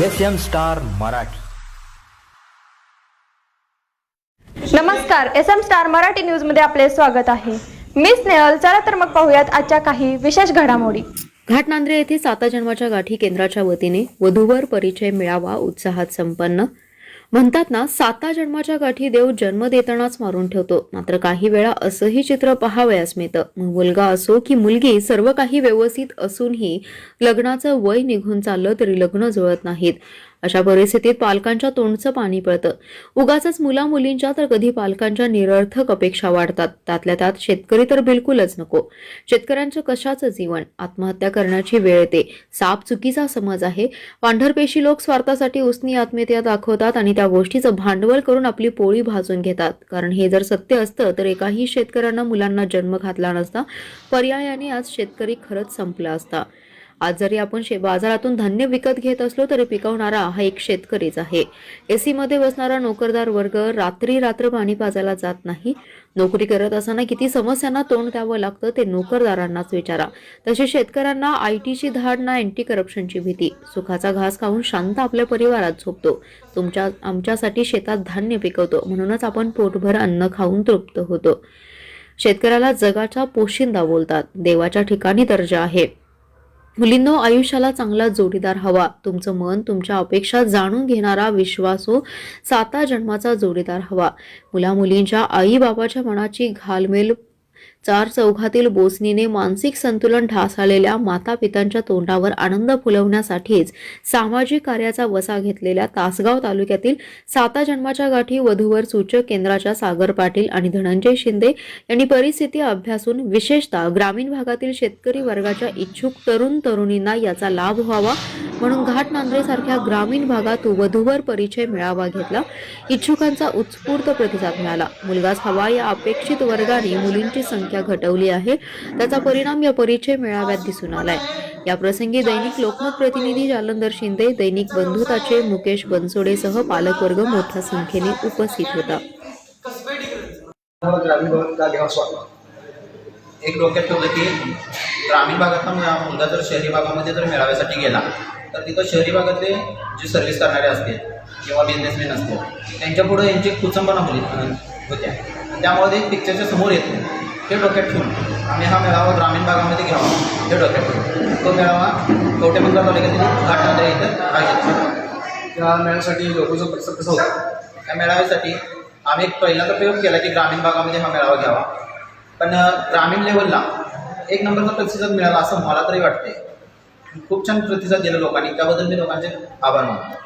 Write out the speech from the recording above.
SM star Marathi. नमस्कार, SM star Marathi news मध्ये आपले स्वागत आहे। मी स्नेहल। चला तर मग पाहूयात आजच्या काही विशेष घडामोडी। घाटनांद्रे येथे 7 जन्माच्या गाठी केंद्राच्या वतीने वधूवर परिचय मेळावा उत्साहात संपन्न। म्हणतात ना, 7 जन्माच्या गाठी देव जन्म देतानाच मारून ठेवतो। मात्र काही वेळा असंही चित्र पाहावयास मिळतं। मुलगा असो की मुलगी, सर्व काही व्यवस्थित असूनही लग्नाचं वय निघून चाललं तरी लग्न जुळत नाहीत। अशा परिस्थितीत पालकांच्या तोंडचं पाणी पळतं। उगाचच मुला मुलींच्या तर कधी पालकांच्या निरर्थक अपेक्षा वाढतात। त्यातल्या त्यात शेतकरी तर बिलकुलच नको। शेतकऱ्यांचं कशाचं जीवन? आत्महत्या करण्याची वेळ येते। साप चुकीचा समज आहे। पांढरपेशी लोक स्वार्थासाठी उसनी आत्मीयता दाखवतात आणि त्या गोष्टीचं भांडवल करून आपली पोळी भाजून घेतात। कारण हे जर सत्य असतं तर एकाही शेतकऱ्यांना मुलांना जन्म घातला नसता। पर्यायाने आज शेतकरी खरंच संपला असता। आज जरी आपण बाजारातून धान्य विकत घेत असलो तरी पिकवणारा हा एक शेतकरीच आहे। एसी मध्ये बसणारा नोकरदार वर्ग रात्र पाणी पाजायला जात नाही। नोकरी करत असताना किती समस्यांना तोंड द्यावं लागतं ते नोकरदारांनाच विचारा। तसे शेतकऱ्यांना आयटीची धाड ना अँटी करप्शनची भीती। सुखाचा घास खाऊन शांत आपल्या परिवारात झोपतो। आमच्यासाठी शेतात धान्य पिकवतो, म्हणूनच आपण पोटभर अन्न खाऊन तृप्त होतो। शेतकऱ्याला जगाचा पोशिंदा बोलतात। देवाच्या ठिकाणी दर्जा आहे। मुलींनो, आयुष्याला चांगला जोडीदार हवा। तुमचं मन, तुमच्या अपेक्षा जाणून घेणारा विश्वासू 7 जन्माचा जोडीदार हवा। मुला मुलींच्या आई बाबाच्या मनाची घालमेल 4 चौघातील बोचणीने मानसिक संतुलन ढासळलेल्या माता पित्यांच्या तोंडावर आनंद फुलवण्यासाठीच सामाजिक कार्याचा वसा घेतलेल्या तासगाव तालुक्यातील 7 जन्माच्या गाठी वधूवर सूचक केंद्राच्या सागर पाटील आणि धनंजय शिंदे यांनी परिस्थिती अभ्यासून विशेषतः ग्रामीण भागातील शेतकरी वर्गाच्या इच्छुक तरुण तरुणींना याचा लाभ व्हावा म्हणून घाटनांद्रे सारख्या ग्रामीण भागात वधूवर परिचय मेळावा घेतला। इच्छुकांचा उत्स्फूर्त प्रतिसाद मिळाला। मुलगाच हवा या अपेक्षित वर्गाने मुलींची संख्या घटवली आहे। त्याचा परिणाम या परिचय मेळाव्यात दिसून आलाय। या प्रसंगी दैनिक लोकमत प्रतिनिधी जालंधर शिंदे, दैनिक बंधुताचे मुकेश बनसोडेसह पालकवर्ग मोठ्या संख्येने उपस्थित होता। एक डोक्यात ठेवलं की ग्रामीण भागातला मुलगा जर शहरी भागामध्ये जर मेळाव्यासाठी गेला तर तिथं शहरी भागातले जे सर्व्हिस करणारे असतील किंवा बिझनेसमॅन असतील त्यांच्यापुढे यांची कुचंबना होत्या। त्यामुळे ते पिक्चरच्या समोर येतो। हे डोक्यात ठेवून आम्ही हा मेळावा ग्रामीण भागामध्ये घ्यावा हे डोक्यात ठेवून तो मेळावा कवठेमंकाळ तालुक्यातील घाटनांद्रे इथं आयोजित केला। त्या मेळाव्यासाठी लोकांचा प्रतिसाद कसा होता? त्या मेळाव्यासाठी आम्ही पहिल्यांदा प्रयोग केला की ग्रामीण भागामध्ये हा मेळावा घ्यावा, पण ग्रामीण लेवलला 1 नंबरचा प्रतिसाद मिळाला असं मला तरी वाटते। खूप छान प्रतिसाद दिला लोकांनी, त्याबद्दल मी लोकांचे आभार मानतो।